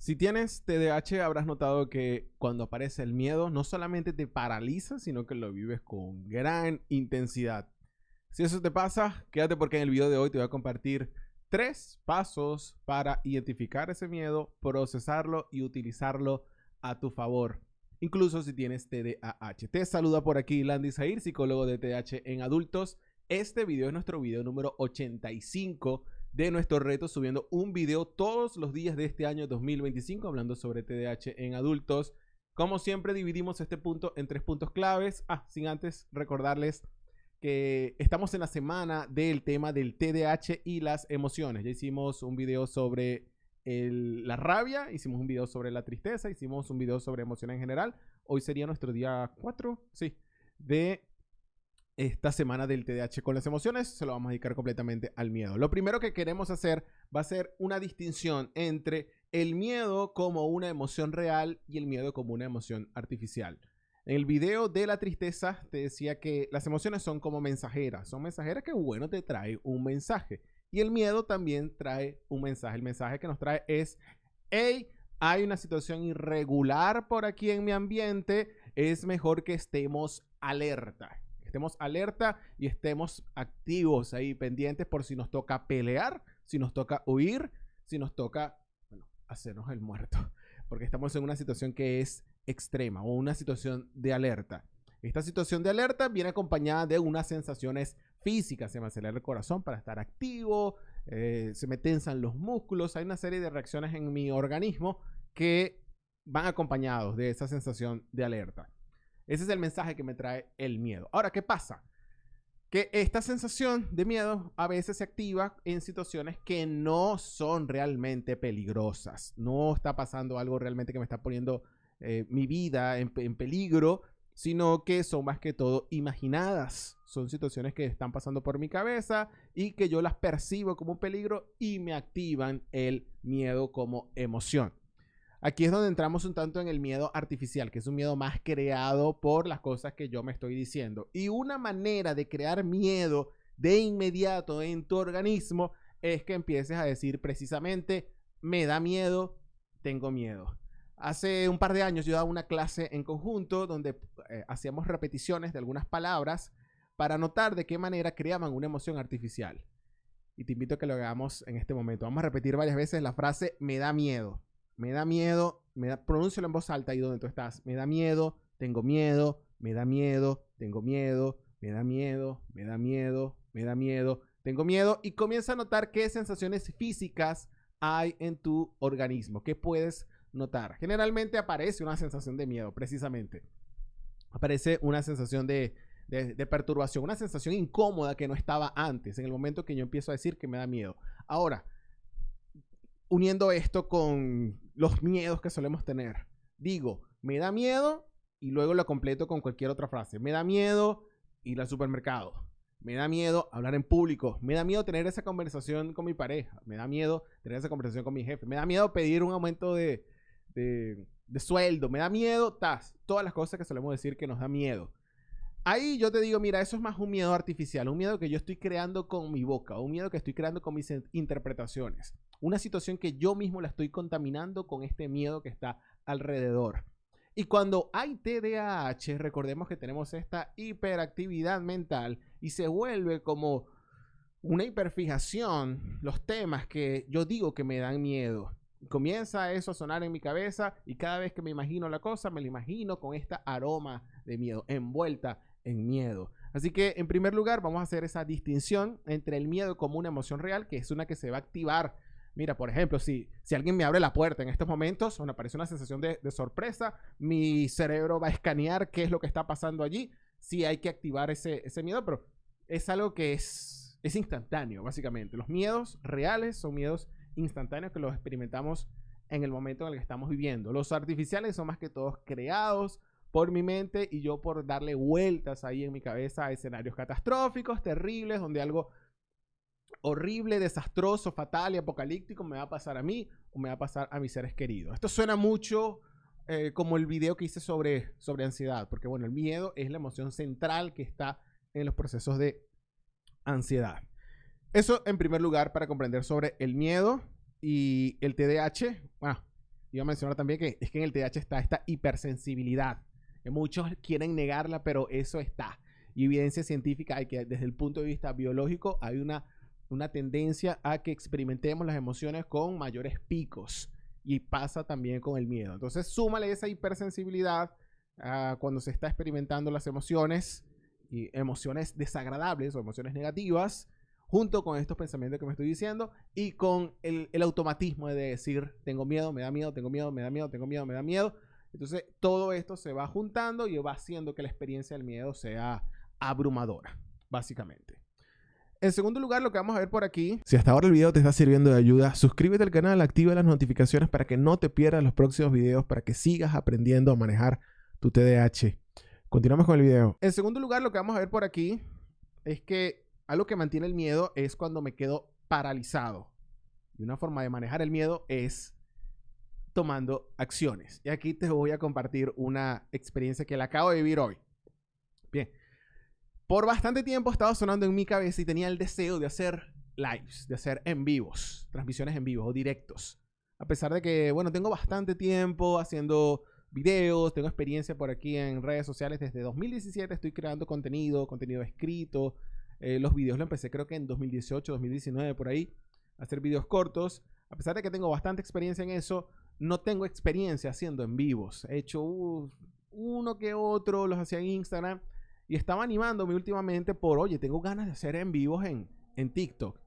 Si tienes TDAH, habrás notado que cuando aparece el miedo, no solamente te paraliza, sino que lo vives con gran intensidad. Si eso te pasa, quédate porque en el video de hoy te voy a compartir 3 pasos para identificar ese miedo, procesarlo y utilizarlo a tu favor. Incluso si tienes TDAH. Te saluda por aquí Landy Zahir, psicólogo de TDAH en adultos. Este video es nuestro video número 85 de nuestro reto, subiendo un video todos los días de este año 2025 hablando sobre TDAH en adultos. Como siempre, dividimos este punto en 3 puntos claves. Sin antes recordarles que estamos en la semana del tema del TDAH y las emociones. Ya hicimos un video sobre la rabia, hicimos un video sobre la tristeza, hicimos un video sobre emociones en general. Hoy sería nuestro día 4, sí, de esta semana del TDAH con las emociones. Se lo vamos a dedicar completamente al miedo. Lo primero que queremos hacer va a ser una distinción entre el miedo como una emoción real y el miedo como una emoción artificial. En el video de la tristeza te decía que las emociones son como mensajeras. Son mensajeras que, bueno, te trae un mensaje. Y el miedo también trae un mensaje. El mensaje que nos trae es: hey, hay una situación irregular por aquí en mi ambiente. Es mejor que estemos alerta. Estemos alerta y estemos activos ahí, pendientes por si nos toca pelear, si nos toca huir, si nos toca, bueno, hacernos el muerto. Porque estamos en una situación que es extrema o una situación de alerta. Esta situación de alerta viene acompañada de unas sensaciones físicas. Se me acelera el corazón para estar activo, se me tensan los músculos. Hay una serie de reacciones en mi organismo que van acompañados de esa sensación de alerta. Ese es el mensaje que me trae el miedo. Ahora, ¿qué pasa? Que esta sensación de miedo a veces se activa en situaciones que no son realmente peligrosas. No está pasando algo realmente que me está poniendo mi vida en peligro, sino que son más que todo imaginadas. Son situaciones que están pasando por mi cabeza y que yo las percibo como un peligro y me activan el miedo como emoción. Aquí es donde entramos un tanto en el miedo artificial, que es un miedo más creado por las cosas que yo me estoy diciendo. Y una manera de crear miedo de inmediato en tu organismo es que empieces a decir precisamente: me da miedo, tengo miedo. Hace un par de años yo daba una clase en conjunto donde hacíamos repeticiones de algunas palabras para notar de qué manera creaban una emoción artificial. Y te invito a que lo hagamos en este momento. Vamos a repetir varias veces la frase: me da miedo. Me da miedo, pronúncialo en voz alta ahí donde tú estás. Me da miedo, tengo miedo, me da miedo, tengo miedo, me da miedo, me da miedo, me da miedo, tengo miedo. Y comienza a notar qué sensaciones físicas hay en tu organismo. ¿Qué puedes notar? Generalmente aparece una sensación de miedo, precisamente. Aparece una sensación de perturbación, una sensación incómoda que no estaba antes, en el momento que yo empiezo a decir que me da miedo. Ahora, uniendo esto con los miedos que solemos tener, digo, me da miedo y luego lo completo con cualquier otra frase. Me da miedo ir al supermercado. Me da miedo hablar en público. Me da miedo tener esa conversación con mi pareja. Me da miedo tener esa conversación con mi jefe. Me da miedo pedir un aumento de sueldo. Me da miedo, todas las cosas que solemos decir que nos da miedo. Ahí yo te digo, mira, eso es más un miedo artificial, un miedo que yo estoy creando con mi boca, un miedo que estoy creando con mis interpretaciones. Una situación que yo mismo la estoy contaminando con este miedo que está alrededor. Y cuando hay TDAH, recordemos que tenemos esta hiperactividad mental y se vuelve como una hiperfijación los temas que yo digo que me dan miedo. Comienza eso a sonar en mi cabeza y cada vez que me imagino la cosa, me la imagino con esta aroma de miedo, envuelta en miedo. Así que en primer lugar vamos a hacer esa distinción entre el miedo como una emoción real, que es una que se va a activar. Mira, por ejemplo, si alguien me abre la puerta en estos momentos, bueno, aparece una sensación de sorpresa, mi cerebro va a escanear qué es lo que está pasando allí. Sí, hay que activar ese miedo, pero es algo que es instantáneo, básicamente. Los miedos reales son miedos instantáneos que los experimentamos en el momento en el que estamos viviendo. Los artificiales son más que todos creados por mi mente y yo por darle vueltas ahí en mi cabeza a escenarios catastróficos, terribles, donde algo horrible, desastroso, fatal y apocalíptico me va a pasar a mí o me va a pasar a mis seres queridos. Esto suena mucho como el video que hice sobre ansiedad, porque bueno, el miedo es la emoción central que está en los procesos de ansiedad. Eso en primer lugar para comprender sobre el miedo y el TDAH. Bueno, iba a mencionar también que es que en el TDAH está esta hipersensibilidad. Muchos quieren negarla, pero eso está. Y evidencia científica hay que desde el punto de vista biológico hay una tendencia a que experimentemos las emociones con mayores picos. Y pasa también con el miedo. Entonces, súmale esa hipersensibilidad cuando se está experimentando las emociones, y emociones desagradables o emociones negativas, junto con estos pensamientos que me estoy diciendo y con el automatismo de decir, tengo miedo, me da miedo, tengo miedo, me da miedo, tengo miedo, me da miedo. Entonces, todo esto se va juntando y va haciendo que la experiencia del miedo sea abrumadora, básicamente. En segundo lugar, lo que vamos a ver por aquí, si hasta ahora el video te está sirviendo de ayuda, suscríbete al canal, activa las notificaciones para que no te pierdas los próximos videos, para que sigas aprendiendo a manejar tu TDAH. Continuamos con el video. En segundo lugar, lo que vamos a ver por aquí es que algo que mantiene el miedo es cuando me quedo paralizado. Y una forma de manejar el miedo es tomando acciones. Y aquí te voy a compartir una experiencia que la acabo de vivir hoy. Bien. Por bastante tiempo estaba sonando en mi cabeza y tenía el deseo de hacer lives, de hacer en vivos, transmisiones en vivo o directos. A pesar de que, bueno, tengo bastante tiempo haciendo videos, tengo experiencia por aquí en redes sociales. Desde 2017 estoy creando contenido escrito. Los videos lo empecé creo que en 2018, 2019, por ahí, a hacer videos cortos. A pesar de que tengo bastante experiencia en eso, no tengo experiencia haciendo en vivos. He hecho uno que otro, los hacía en Instagram. Y estaba animándome últimamente por, oye, tengo ganas de hacer en vivos en TikTok.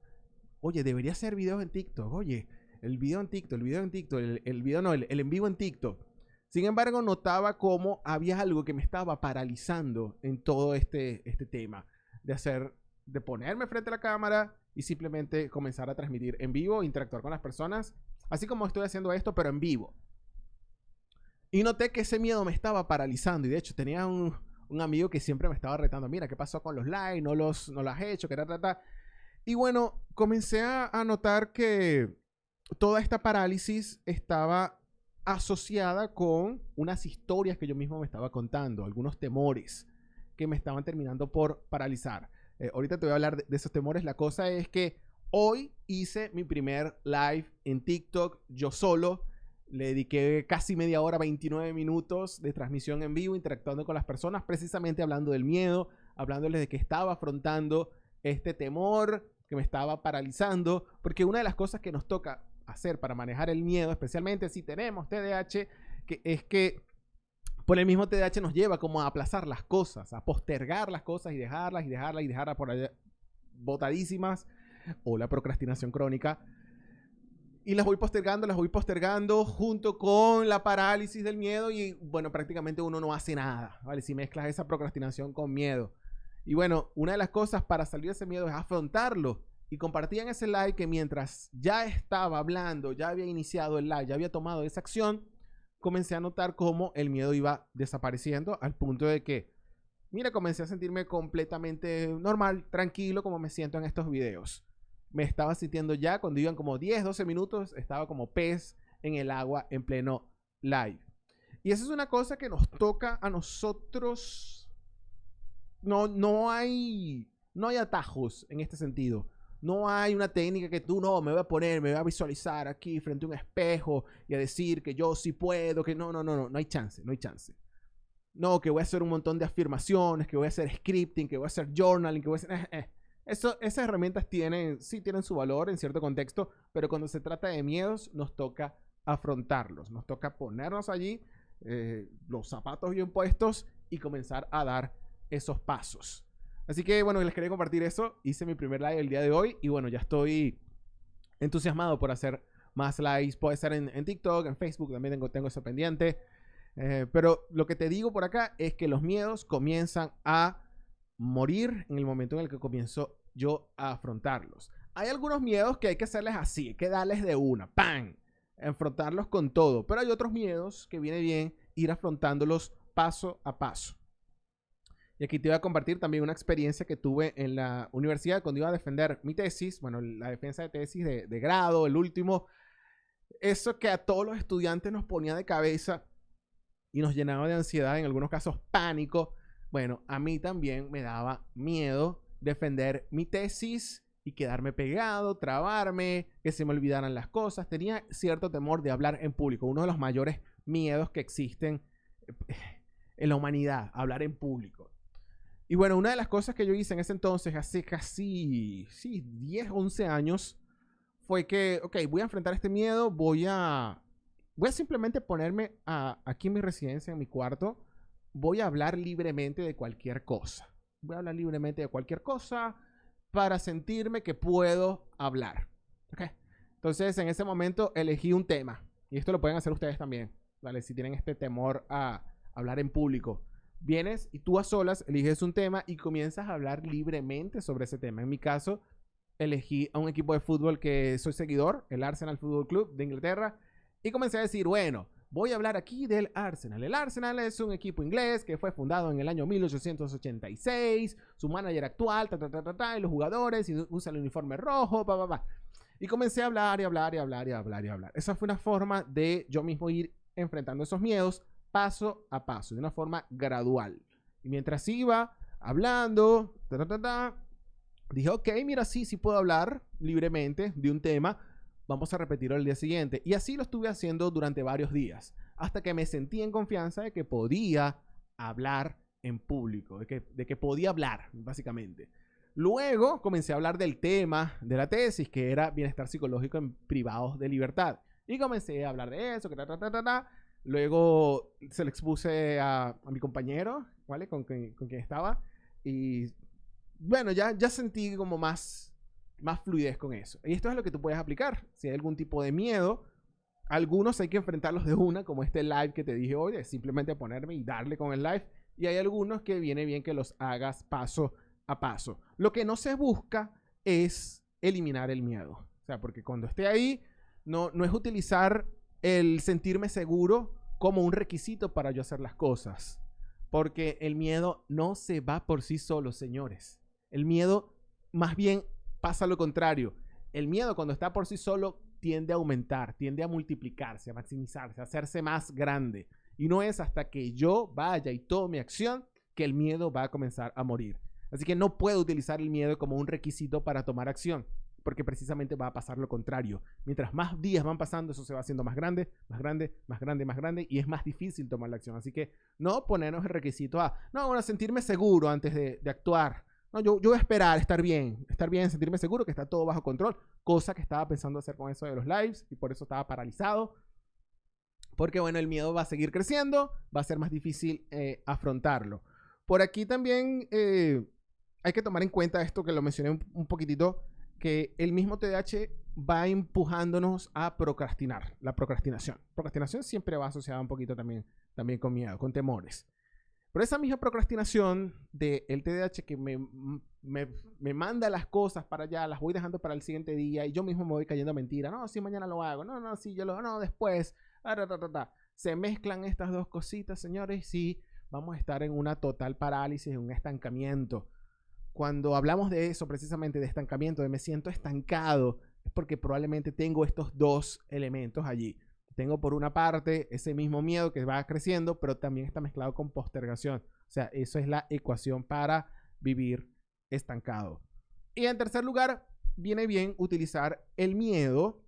Oye, debería hacer videos en TikTok. Oye, el video en TikTok, el en vivo en TikTok. Sin embargo, notaba cómo había algo que me estaba paralizando en todo este tema. De ponerme frente a la cámara y simplemente comenzar a transmitir en vivo, interactuar con las personas. Así como estoy haciendo esto, pero en vivo. Y noté que ese miedo me estaba paralizando. Y de hecho, tenía un amigo que siempre me estaba retando, mira, ¿qué pasó con los likes? No lo has hecho, que tratar. Y bueno, comencé a notar que toda esta parálisis estaba asociada con unas historias que yo mismo me estaba contando, algunos temores que me estaban terminando por paralizar. Ahorita te voy a hablar de esos temores. La cosa es que hoy hice mi primer live en TikTok yo solo. Le dediqué casi media hora, 29 minutos de transmisión en vivo, interactuando con las personas, precisamente hablando del miedo, hablándoles de que estaba afrontando este temor que me estaba paralizando, porque una de las cosas que nos toca hacer para manejar el miedo, especialmente si tenemos TDAH, es que por el mismo TDAH nos lleva como a aplazar las cosas, a postergar las cosas y dejarlas por allá botadísimas, o la procrastinación crónica. Y las voy postergando junto con la parálisis del miedo y, bueno, prácticamente uno no hace nada, ¿vale? Si mezclas esa procrastinación con miedo. Y bueno, una de las cosas para salir de ese miedo es afrontarlo. Y compartí en ese live que mientras ya estaba hablando, ya había iniciado el live, ya había tomado esa acción, comencé a notar cómo el miedo iba desapareciendo al punto de que, mira, comencé a sentirme completamente normal, tranquilo, como me siento en estos videos. Me estaba sintiendo ya, cuando iban como 10, 12 minutos, estaba como pez en el agua en pleno live. Y eso es una cosa que nos toca a nosotros. No hay atajos en este sentido. No hay una técnica que tú me voy a visualizar aquí frente a un espejo y a decir que yo sí puedo, que no hay chance. No, que voy a hacer un montón de afirmaciones, que voy a hacer scripting, que voy a hacer journaling, que voy a hacer... Esas herramientas tienen su valor en cierto contexto, pero cuando se trata de miedos nos toca afrontarlos, nos toca ponernos allí los zapatos bien puestos y comenzar a dar esos pasos. Así que bueno, les quería compartir eso. Hice mi primer live el día de hoy y bueno, ya estoy entusiasmado por hacer más lives. Puede ser en TikTok, en Facebook, también tengo eso pendiente. Pero lo que te digo por acá es que los miedos comienzan a morir en el momento en el que comienzo yo a afrontarlos. Hay algunos miedos que hay que hacerles así, hay que darles de una, ¡pam! Afrontarlos con todo. Pero hay otros miedos que viene bien ir afrontándolos paso a paso. Y aquí te voy a compartir también una experiencia que tuve en la universidad cuando iba a defender mi tesis, bueno, la defensa de tesis de grado, el último. Eso que a todos los estudiantes nos ponía de cabeza y nos llenaba de ansiedad, en algunos casos pánico. Bueno, a mí también me daba miedo defender mi tesis y quedarme pegado, trabarme, que se me olvidaran las cosas. Tenía cierto temor de hablar en público, uno de los mayores miedos que existen en la humanidad, hablar en público. Y bueno, una de las cosas que yo hice en ese entonces, hace casi 10, 11 años, fue que, ok, voy a enfrentar este miedo, voy a simplemente ponerme aquí en mi residencia, en mi cuarto, voy a hablar libremente de cualquier cosa. Voy a hablar libremente de cualquier cosa para sentirme que puedo hablar. ¿Okay? Entonces, en ese momento elegí un tema. Y esto lo pueden hacer ustedes también, ¿vale? Si tienen este temor a hablar en público. Vienes y tú a solas eliges un tema y comienzas a hablar libremente sobre ese tema. En mi caso, elegí a un equipo de fútbol que soy seguidor, el Arsenal Football Club de Inglaterra, y comencé a decir, bueno, voy a hablar aquí del Arsenal. El Arsenal es un equipo inglés que fue fundado en el año 1886, su manager actual, y los jugadores, y usa el uniforme rojo, Y comencé a hablar y hablar y hablar y hablar y hablar. Esa fue una forma de yo mismo ir enfrentando esos miedos paso a paso, de una forma gradual. Y mientras iba hablando, dije, ok, mira, sí puedo hablar libremente de un tema. Vamos a repetirlo el día siguiente. Y así lo estuve haciendo durante varios días, hasta que me sentí en confianza de que podía hablar en público, de que podía hablar, básicamente. Luego comencé a hablar del tema de la tesis, que era bienestar psicológico en privados de libertad. Y comencé a hablar de eso, Luego se lo expuse a mi compañero, ¿vale? Con quien estaba. Y bueno, ya sentí como más fluidez con eso. Y esto es lo que tú puedes aplicar. Si hay algún tipo de miedo, algunos hay que enfrentarlos de una, como este live que te dije hoy, de simplemente ponerme y darle con el live. Y hay algunos que viene bien que los hagas paso a paso. Lo que no se busca es eliminar el miedo. O sea, porque cuando esté ahí, no es utilizar el sentirme seguro como un requisito para yo hacer las cosas. Porque el miedo no se va por sí solo, señores. El miedo más bien pasa lo contrario. El miedo cuando está por sí solo tiende a aumentar, tiende a multiplicarse, a maximizarse, a hacerse más grande. Y no es hasta que yo vaya y tome acción que el miedo va a comenzar a morir. Así que no puedo utilizar el miedo como un requisito para tomar acción, porque precisamente va a pasar lo contrario. Mientras más días van pasando, eso se va haciendo más grande, más grande, más grande, más grande, y es más difícil tomar la acción. Así que no ponernos el requisito bueno, sentirme seguro antes de actuar. No, yo voy a esperar, estar bien, sentirme seguro que está todo bajo control, cosa que estaba pensando hacer con eso de los lives, y por eso estaba paralizado. Porque bueno, el miedo va a seguir creciendo, va a ser más difícil afrontarlo. Por aquí también hay que tomar en cuenta esto que lo mencioné un poquitito, que el mismo TDAH va empujándonos a procrastinar, la procrastinación. Procrastinación siempre va asociada un poquito también con miedo, con temores. Pero esa misma procrastinación del TDAH que me manda las cosas para allá, las voy dejando para el siguiente día y yo mismo me voy cayendo a mentira. No, sí, mañana lo hago. No, sí, no, después. Se mezclan estas dos cositas, señores, y vamos a estar en una total parálisis, en un estancamiento. Cuando hablamos de eso, precisamente de estancamiento, de me siento estancado, es porque probablemente tengo estos dos elementos allí. Tengo por una parte ese mismo miedo que va creciendo, pero también está mezclado con postergación. O sea, eso es la ecuación para vivir estancado. Y en tercer lugar, viene bien utilizar el miedo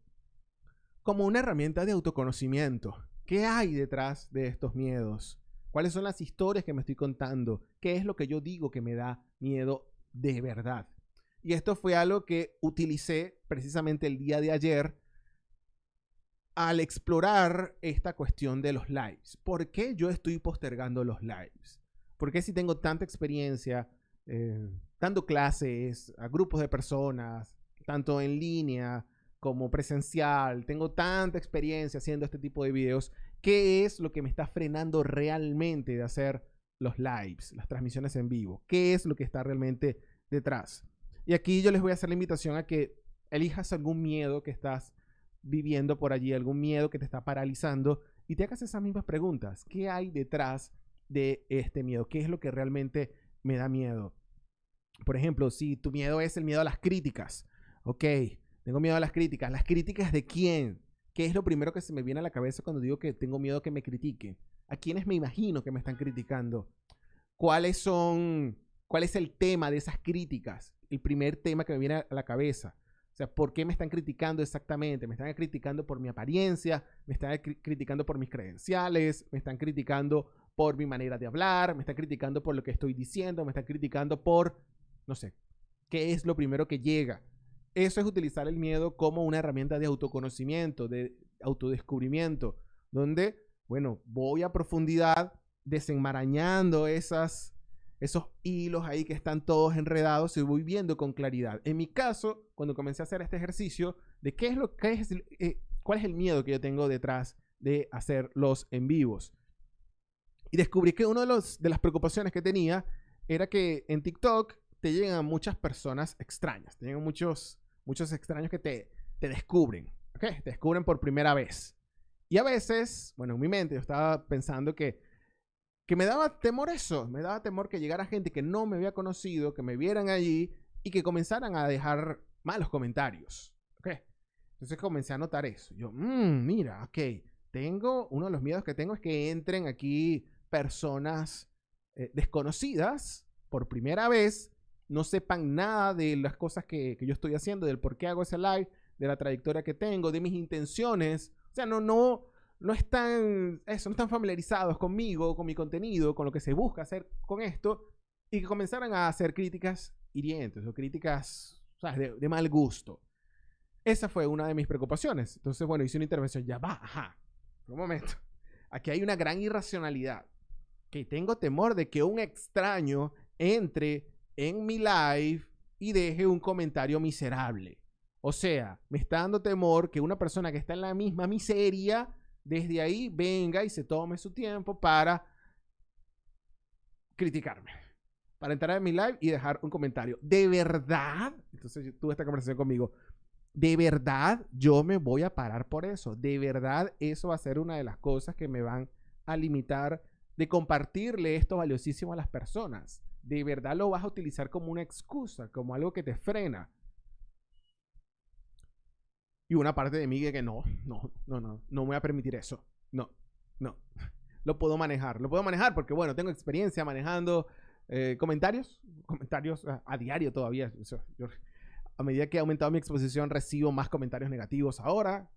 como una herramienta de autoconocimiento. ¿Qué hay detrás de estos miedos? ¿Cuáles son las historias que me estoy contando? ¿Qué es lo que yo digo que me da miedo de verdad? Y esto fue algo que utilicé precisamente el día de ayer al explorar esta cuestión de los lives. ¿Por qué yo estoy postergando los lives? ¿Por qué si tengo tanta experiencia dando clases a grupos de personas, tanto en línea como presencial, tengo tanta experiencia haciendo este tipo de videos, qué es lo que me está frenando realmente de hacer los lives, las transmisiones en vivo? ¿Qué es lo que está realmente detrás? Y aquí yo les voy a hacer la invitación a que elijas algún miedo que estás viviendo por allí, algún miedo que te está paralizando y te hagas esas mismas preguntas. ¿Qué hay detrás de este miedo? ¿Qué es lo que realmente me da miedo? Por ejemplo, si tu miedo es el miedo a las críticas, ok, tengo miedo a las críticas. ¿Las críticas de quién? ¿Qué es lo primero que se me viene a la cabeza cuando digo que tengo miedo a que me critiquen? ¿A quiénes me imagino que me están criticando? ¿Cuáles son ¿Cuál es el tema de esas críticas? El primer tema que me viene a la cabeza. O sea, ¿por qué me están criticando exactamente? ¿Me están criticando por mi apariencia? ¿Me están criticando por mis credenciales? ¿Me están criticando por mi manera de hablar? ¿Me están criticando por lo que estoy diciendo? ¿Me están criticando por, no sé, qué es lo primero que llega? Eso es utilizar el miedo como una herramienta de autoconocimiento, de autodescubrimiento, donde, bueno, voy a profundidad desenmarañando esos hilos ahí que están todos enredados y voy viendo con claridad. En mi caso, cuando comencé a hacer este ejercicio de cuál es el miedo que yo tengo detrás de hacer los en vivos, y descubrí que una de las preocupaciones que tenía era que en TikTok te llegan muchas personas extrañas, te llegan muchos extraños que te descubren, ¿okay? Te descubren por primera vez. Y a veces, bueno, en mi mente yo estaba pensando que me daba temor eso, me daba temor que llegara gente que no me había conocido, que me vieran allí y que comenzaran a dejar malos comentarios. ¿Okay? Entonces comencé a notar eso. Yo, mira, ok, uno de los miedos que tengo es que entren aquí personas desconocidas por primera vez, no sepan nada de las cosas que yo estoy haciendo, del por qué hago ese live, de la trayectoria que tengo, de mis intenciones. O sea, no están familiarizados conmigo, con mi contenido, con lo que se busca hacer con esto, y que comenzaran a hacer críticas hirientes o críticas, ¿sabes?, de mal gusto. Esa fue una de mis preocupaciones. Entonces, bueno, hice una intervención. Ya va, un momento. Aquí hay una gran irracionalidad. Que tengo temor de que un extraño entre en mi live y deje un comentario miserable. O sea, me está dando temor que una persona que está en la misma miseria desde ahí venga y se tome su tiempo para criticarme, para entrar en mi live y dejar un comentario. ¿De verdad? Entonces yo tuve esta conversación conmigo. ¿De verdad yo me voy a parar por eso? ¿De verdad eso va a ser una de las cosas que me van a limitar de compartirle esto valiosísimo a las personas? ¿De verdad lo vas a utilizar como una excusa, como algo que te frena? Y una parte de mí que no voy a permitir eso. No. Lo puedo manejar porque, bueno, tengo experiencia manejando comentarios a diario todavía. Yo, a medida que he aumentado mi exposición, recibo más comentarios negativos ahora.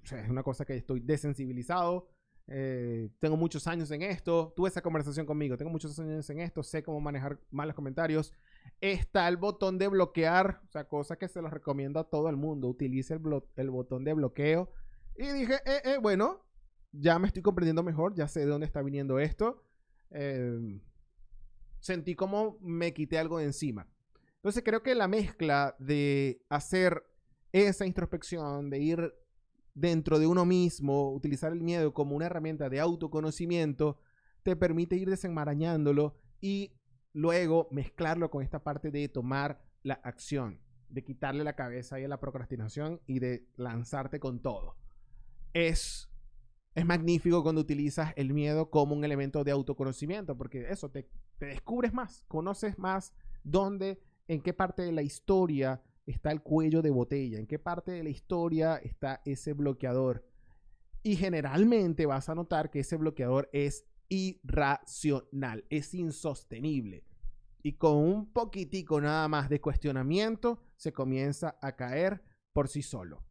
O sea, es una cosa que estoy desensibilizado. Tengo muchos años en esto. Tuve esa conversación conmigo. Tengo muchos años en esto. Sé cómo manejar malos comentarios. Está el botón de bloquear. O sea, cosa que se los recomiendo a todo el mundo. Utilice el botón de bloqueo. Y dije, bueno, ya me estoy comprendiendo mejor. Ya sé de dónde está viniendo esto. Sentí como me quité algo de encima. Entonces creo que la mezcla de hacer esa introspección, de ir dentro de uno mismo, utilizar el miedo como una herramienta de autoconocimiento, te permite ir desenmarañándolo y luego mezclarlo con esta parte de tomar la acción, de quitarle la cabeza ahí a la procrastinación y de lanzarte con todo. Es magnífico cuando utilizas el miedo como un elemento de autoconocimiento, porque eso te descubres más, conoces más en qué parte de la historia está el cuello de botella, en qué parte de la historia está ese bloqueador. Y generalmente vas a notar que ese bloqueador es irracional, es insostenible. Y con un poquitico nada más de cuestionamiento se comienza a caer por sí solo.